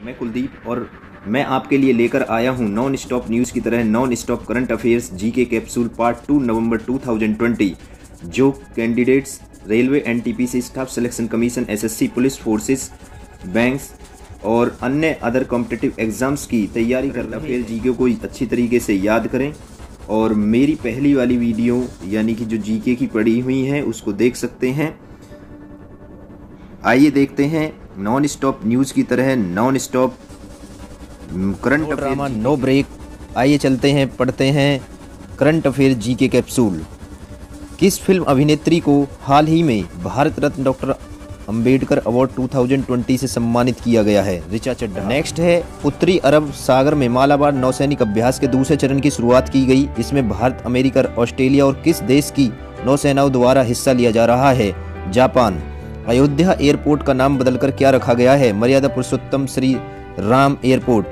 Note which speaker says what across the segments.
Speaker 1: मैं कुलदीप और मैं आपके लिए लेकर आया हूं नॉन स्टॉप न्यूज़ की तरह non stop current affairs GK capsule part 2 नवंबर 2020 जो candidates railway NTPC staff selection commission SSC police forces banks और अन्य अदर कॉम्पिटिटिव एग्जाम्स की तैयारी कर रहे हैं जीके को अच्छी तरीके से याद करें और मेरी पहली वाली वीडियो यानी कि जो जीके की पड़ी हुई है उसको देख सकते हैं। आइए देखते हैं नॉन स्टॉप न्यूज़ की तरह non stop current
Speaker 2: drama no break. आइए चलते हैं, पढ़ते हैं करंट अफेयर जीके कैप्सूल। किस फिल्म अभिनेत्री को हाल ही में भारत रत्न डॉक्टर अंबेडकर अवार्ड 2020 से सम्मानित किया गया है? ऋचा चड्ढा। नेक्स्ट है, उत्तरी अरब सागर में मालाबार नौसैनिक अभ्यास के दूसरे चरण की शुरुआत की गई। इसमें भारत, अमेरिका, ऑस्ट्रेलिया और किस देश की नौसेनाओं द्वारा हिस्सा लिया जा रहा है? जापान। अयोध्या एयरपोर्ट का नाम बदलकर क्या रखा गया है? मर्यादा पुरुषोत्तम श्री राम एयरपोर्ट।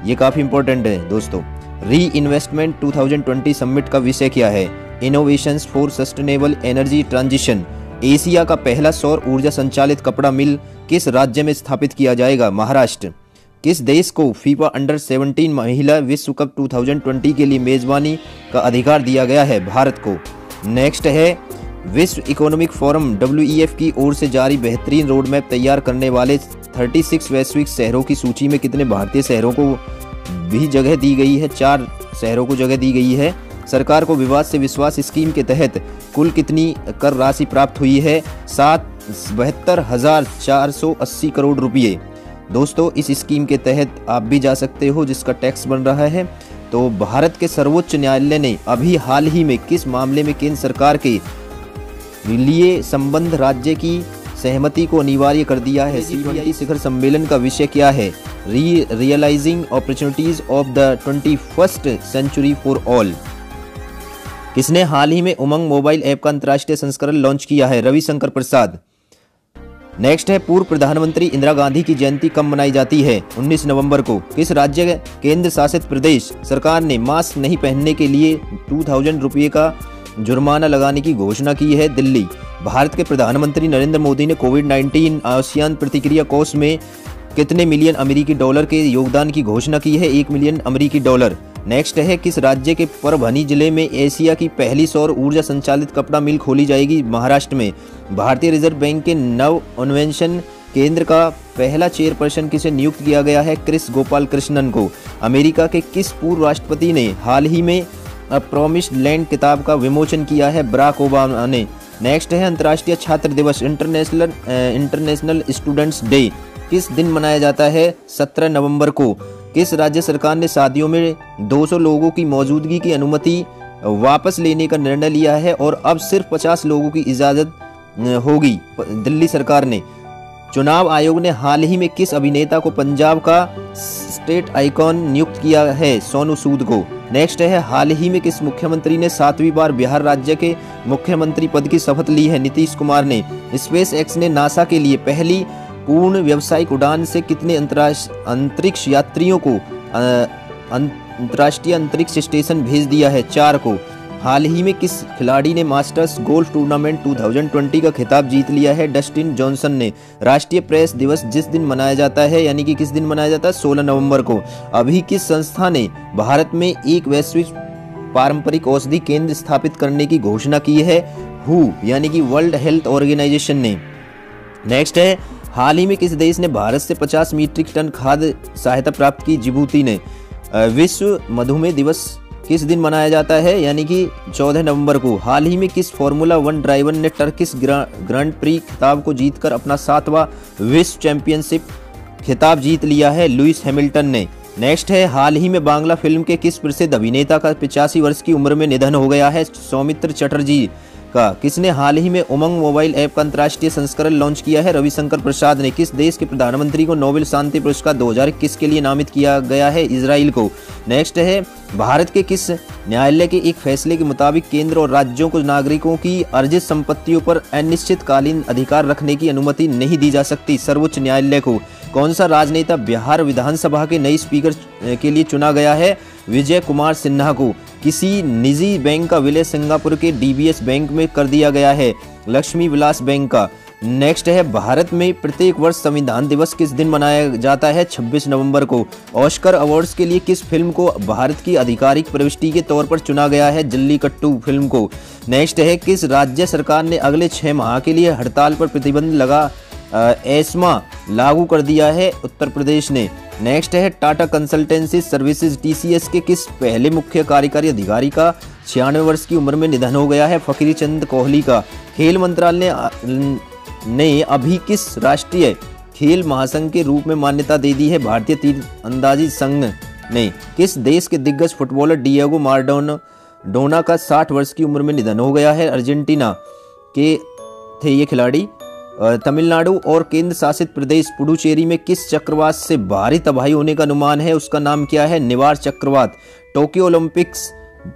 Speaker 2: ये काफी इंपॉर्टेंट है दोस्तों। री इन्वेस्टमेंट 2020 समिट का विषय क्या है? Innovations for sustainable energy transition. Asia का पहला सौर ऊर्जा संचालित कपड़ा मिल किस राज्य में स्थापित किया जाएगा? महाराष्ट्र। किस देश को फीफा अंडर 17 महिला विश्व कप 2020 के लिए मेजबानी का अधिकार दिया गया है? भारत को। नेक्स्ट है, विश्व इकोनॉमिक फोरम WEF की ओर से जारी बेहतरीन रोड मैप तैयार करने वाले 36 वैश्विक शहरों की सूची में कितने भारतीय शहरों को भी जगह दी गई है? 4 शहरों को जगह दी गई है। सरकार को विवाद से विश्वास स्कीम के तहत कुल कितनी कर राशि प्राप्त हुई है? 72,480 करोड़ रुपये। दोस्तों, इस स्कीम के तहत आप भी जा सकते हो जिसका टैक्स बन रहा है। तो भारत के सर्वोच्च न्यायालय ने अभी हाल ही में किस मामले में केंद्र सरकार के लिए संबंध राज्य की सहमति को अनिवार्य कर दिया है? G20 शिखर सम्मेलन का विषय क्या है? Realising opportunities of the 21st century for all. किसने हाल ही में उमंग मोबाइल ऐप का अंतर्राष्ट्रीय संस्करण लॉन्च किया है? रविशंकर प्रसाद। नेक्स्ट है, पूर्व प्रधानमंत्री इंदिरा गांधी की जयंती कब मनाई जाती है? 19 नवंबर को। किस राज्य केंद्र शासित प्रदेश सरकार ने मास्क नहीं पहनने के लिए 2000 रुपये का जुर्माना लगाने की घोषणा की है? दिल्ली। भारत के प्रधानमंत्री नरेंद्र मोदी ने कोविड-19 आसियान प्रतिक्रिया कोष में कितने मिलियन अमेरिकी डॉलर के योगदान की घोषणा की है? 1 मिलियन अमेरिकी डॉलर। नेक्स्ट है, किस राज्य के परभनी जिले में एशिया की पहली सौर ऊर्जा संचालित कपड़ा मिल खोली जाएगी? महाराष्ट्र में। भारतीय रिजर्व बैंक के नव अन्वेषण केंद्र का पहला चेयरपर्सन किसे नियुक्त किया गया है? क्रिस गोपाल कृष्णन को। अमेरिका के किस पूर्व राष्ट्रपति ने हाल ही में प्रॉमिस्ड लैंड किताब का विमोचन किया है? बराक ओबामा ने। नेक्स्ट है, अंतर्राष्ट्रीय छात्र दिवस इंटरनेशनल स्टूडेंट्स डे किस दिन मनाया जाता है? 17 नवंबर को। किस राज्य सरकार ने शादियों में 200 लोगों की मौजूदगी की अनुमति वापस लेने का निर्णय लिया है और अब सिर्फ 50 लोगों की इजाजत होगी? दिल्ली सरकार ने। चुनाव आयोग ने हाल ही में किस अभिनेता को पंजाब का स्टेट आइकॉन नियुक्त किया है? सोनू सूद को। नेक्स्ट है, हाल ही में किस मुख्यमंत्री ने 7वीं बार बिहार राज्य के मुख्यमंत्री पद की शपथ ली है? नीतीश कुमार ने। स्पेस एक्स ने नासा के लिए पहली पूर्ण व्यावसायिक उड़ान से कितने अंतरिक्ष यात्रियों को अंतर्राष्ट्रीय अंतरिक्ष स्टेशन भेज दिया है? 4 को। हाल ही में किस खिलाड़ी ने मास्टर्स गोल्फ टूर्नामेंट 2020 का खिताब जीत लिया है? डस्टिन जॉनसन ने। राष्ट्रीय प्रेस दिवस जिस दिन मनाया जाता है यानी कि किस दिन मनाया जाता है? 16 नवंबर को। अभी किस संस्था ने भारत में एक वैश्विक पारंपरिक औषधि केंद्र स्थापित करने की घोषणा की है? WHO यानी कि वर्ल्ड हेल्थ ऑर्गेनाइजेशन ने। नेक्स्ट है, हाल ही में किस देश ने भारत से 50 मीट्रिक टन खाद्य सहायता प्राप्त की? जिबूती ने। विश्व मधुमेह दिवस किस दिन मनाया जाता है यानी कि 14 नवंबर को। हाल ही में किस फार्मूला 1 ड्राइवर ने टर्किश ग्रांड प्री खिताब को जीतकर अपना 7वां विश्व चैंपियनशिप खिताब जीत लिया है? लुइस हैमिल्टन ने। नेक्स्ट है, हाल ही में बांग्ला फिल्म के किस प्रसिद्ध अभिनेता का 85 वर्ष की उम्र में निधन हो गया है? सौमित्र चटर्जी का। किसने हाल ही में उमंग मोबाइल ऐप का अंतर्राष्ट्रीय संस्करण लॉन्च किया है? रविशंकर प्रसाद ने। किस देश के प्रधानमंत्री को नोबेल शांति पुरस्कार 2021 के लिए नामित किया गया है? इजराइल को। नेक्स्ट है, भारत के किस न्यायालय के एक फैसले के मुताबिक केंद्र और राज्यों को नागरिकों की अर्जित संपत्तियों पर अनिश्चितकालीन अधिकार रखने की अनुमति नहीं दी जा सकती? सर्वोच्च न्यायालय को। कौन सा राजनेता बिहार विधानसभा के नए स्पीकर के लिए चुना गया है? विजय कुमार सिन्हा को। किसी निजी बैंक का विलय सिंगापुर के DBS बैंक में कर दिया गया है? लक्ष्मी विलास बैंक का। नेक्स्ट है, भारत में प्रत्येक वर्ष संविधान दिवस किस दिन मनाया जाता है? 26 नवंबर को। ऑस्कर अवार्ड्स के लिए किस फिल्म को भारत की आधिकारिक प्रविष्टि के तौर पर चुना गया है? जल्लीकट्टू फिल्म को। नेक्स्ट है, किस राज्य सरकार ने अगले 6 माह के लिए हड़ताल पर प्रतिबंध लगा एस्मा लागू कर दिया है? उत्तर प्रदेश ने। नेक्स्ट है, टाटा कंसल्टेंसी सर्विसेज TCS के किस पहले मुख्य कार्यकारी अधिकारी का 96 वर्ष की उम्र में निधन हो गया है? फकीर चंद कोहली का। खेल मंत्रालय ने अभी किस राष्ट्रीय खेल महासंघ के रूप में मान्यता दे दी है? भारतीय तीरंदाजी संघ ने। किस देश के दिग्गज फुटबॉलर डिएगो माराडोना का 60 वर्ष की उम्र में निधन हो गया है? अर्जेंटीना के थे ये खिलाड़ी। तमिलनाडु और केंद्र शासित प्रदेश पुडुचेरी में किस चक्रवात से भारी तबाही होने का अनुमान है? उसका नाम क्या है? निवार चक्रवात। टोक्यो ओलंपिक्स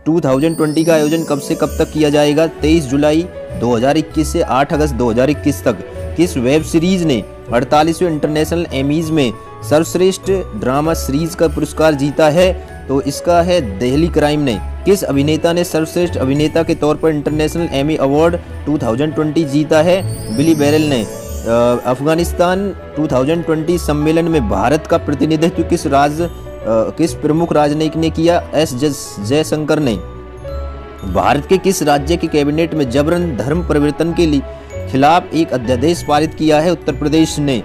Speaker 2: 2020 का आयोजन कब से कब तक किया जाएगा? 23 जुलाई 2021 से 8 अगस्त 2021 तक। किस वेब सीरीज ने 48वें इंटरनेशनल एमीज में सर्वश्रेष्ठ ड्रामा सीरीज का पुरस्कार जीता है? तो इसका है दिल्ली क्राइम ने। किस अभिनेता ने सर्वश्रेष्ठ अभिनेता के तौर पर इंटरनेशनल एमी अवार्ड 2020 जीता है? बिली बेरल ने। अफगानिस्तान 2020 सम्मेलन में भारत का प्रतिनिधित्व किस प्रमुख राजनयिक ने किया? एस जयशंकर ने। भारत के किस राज्य के कैबिनेट में जबरन धर्म परिवर्तन के खिलाफ एक अध्यादेश पारित किया है? उत्तर प्रदेश ने।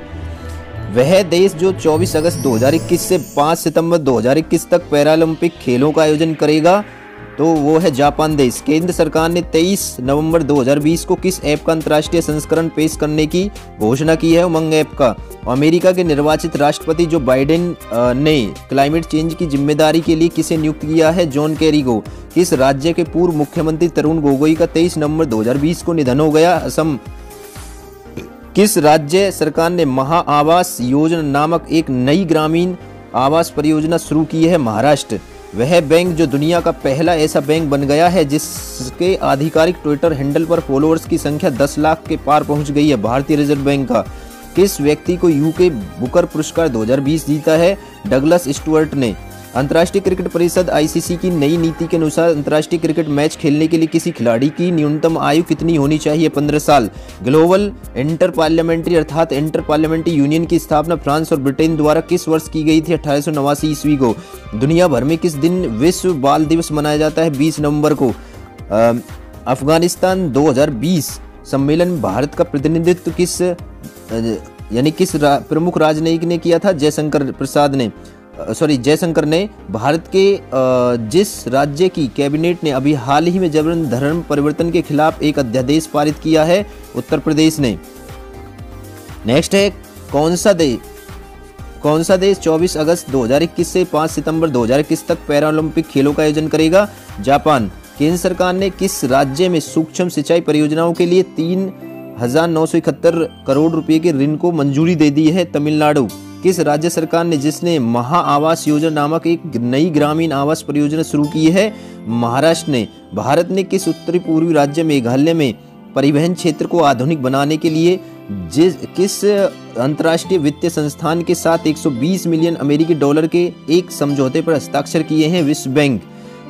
Speaker 2: वह देश जो 24 अगस्त 2021 से 5 सितंबर 2021 तक पैरालंपिक खेलों का आयोजन करेगा, तो वो है जापान देश। केंद्र सरकार ने 23 नवंबर 2020 को किस ऐप का अंतर्राष्ट्रीय संस्करण पेश करने की घोषणा की है? उमंग ऐप का। अमेरिका के निर्वाचित राष्ट्रपति जो बाइडेन ने क्लाइमेट चेंज की जिम्मेदारी के लिए किसे नियुक्त किया है? जॉन केरी को। किस राज्य के पूर्व मुख्यमंत्री तरुण गोगोई का 23 नवंबर 2020 को निधन हो गया? असम। किस राज्य सरकार ने महा आवास योजना नामक एक नई ग्रामीण आवास परियोजना शुरू की है? महाराष्ट्र। वह बैंक जो दुनिया का पहला ऐसा बैंक बन गया है जिसके आधिकारिक ट्विटर हैंडल पर फॉलोअर्स की संख्या 10 लाख के पार पहुंच गई है? भारतीय रिजर्व बैंक का। किस व्यक्ति को यूके बुकर पुरस्कार 2020 जीता है? डगलस स्टुअर्ट ने। अंतर्राष्ट्रीय क्रिकेट परिषद ICC की नई नीति के अनुसार अंतर्राष्ट्रीय क्रिकेट मैच खेलने के लिए किसी खिलाड़ी की न्यूनतम आयु कितनी होनी चाहिए? 15 साल। ग्लोबल इंटर पार्लियामेंट्री अर्थात इंटर पार्लियामेंट्री यूनियन की स्थापना फ्रांस और ब्रिटेन द्वारा किस वर्ष की गई थी? 1889 ईस्वी को। दुनिया भर में किस दिन विश्व बाल दिवस मनाया जाता है? 20 नवंबर को। अफगानिस्तान 2020 सम्मेलन भारत का प्रतिनिधित्व किस प्रमुख राजनयिक ने किया था? जयशंकर ने। भारत के जिस राज्य की कैबिनेट ने अभी हाल ही में जबरन धर्म परिवर्तन के खिलाफ एक अध्यादेश पारित किया है? उत्तर प्रदेश ने। नेक्स्ट है, कौन सा देश 24 अगस्त 2021 से 5 सितंबर 2021 तक पैरालंपिक खेलों का आयोजन करेगा? जापान। केंद्र सरकार ने किस राज्य में सूक्ष्म सिंचाई परियोजनाओं के लिए 3,971 करोड़ रुपए के ऋण को मंजूरी दे दी है? तमिलनाडु। किस राज्य सरकार ने जिसने महा आवास योजना नामक एक नई ग्रामीण आवास परियोजना शुरू की है? महाराष्ट्र ने। भारत ने किस उत्तरी पूर्वी राज्य मेघालय में परिवहन क्षेत्र को आधुनिक बनाने के लिए किस अंतर्राष्ट्रीय वित्तीय संस्थान के साथ 120 मिलियन अमेरिकी डॉलर के एक समझौते पर हस्ताक्षर किए हैं? विश्व बैंक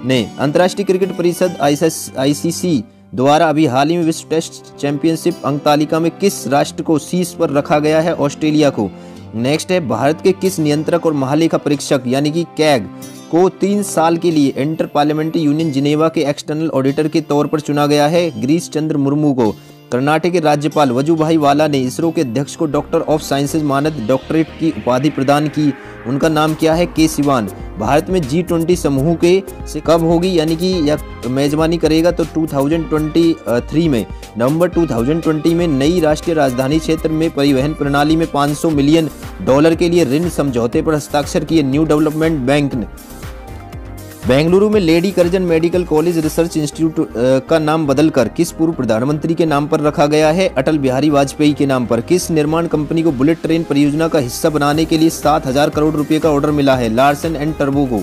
Speaker 2: ने। अंतर्राष्ट्रीय क्रिकेट परिषद ICC द्वारा अभी हाल ही में विश्व टेस्ट चैंपियनशिप अंक तालिका में किस राष्ट्र को शीर्ष पर रखा गया है? ऑस्ट्रेलिया को। नेक्स्ट है, भारत के किस नियंत्रक और महालेखा परीक्षक यानी कि कैग को 3 साल के लिए इंटर पार्लियामेंट्री यूनियन जिनेवा के एक्सटर्नल ऑडिटर के तौर पर चुना गया है? गिरीश चंद्र मुर्मू को। कर्नाटक के राज्यपाल वजुभाई वाला ने इसरो के अध्यक्ष को डॉक्टर ऑफ साइंसेज मानद डॉक्टरेट की उपाधि प्रदान की। उनका नाम क्या है? के सिवान। भारत में G20 समूह के से कब होगी यानी कि यह मेजबानी करेगा? तो 2023 में। नवंबर 2020 में नई राष्ट्रीय राजधानी क्षेत्र में परिवहन प्रणाली में $500 मिलियन के लिए ऋण समझौते पर हस्ताक्षर किए न्यू डेवलपमेंट बैंक ने। बेंगलुरु में lady Curzon medical college research institute का नाम बदलकर किस पूर्व प्रधानमंत्री के नाम पर रखा गया है? अटल बिहारी वाजपेयी के नाम पर। किस निर्माण कंपनी को बुलेट ट्रेन परियोजना का हिस्सा बनाने के लिए 7,000 करोड़ रुपए का ऑर्डर मिला है? लार्सन एंड टर्बो को।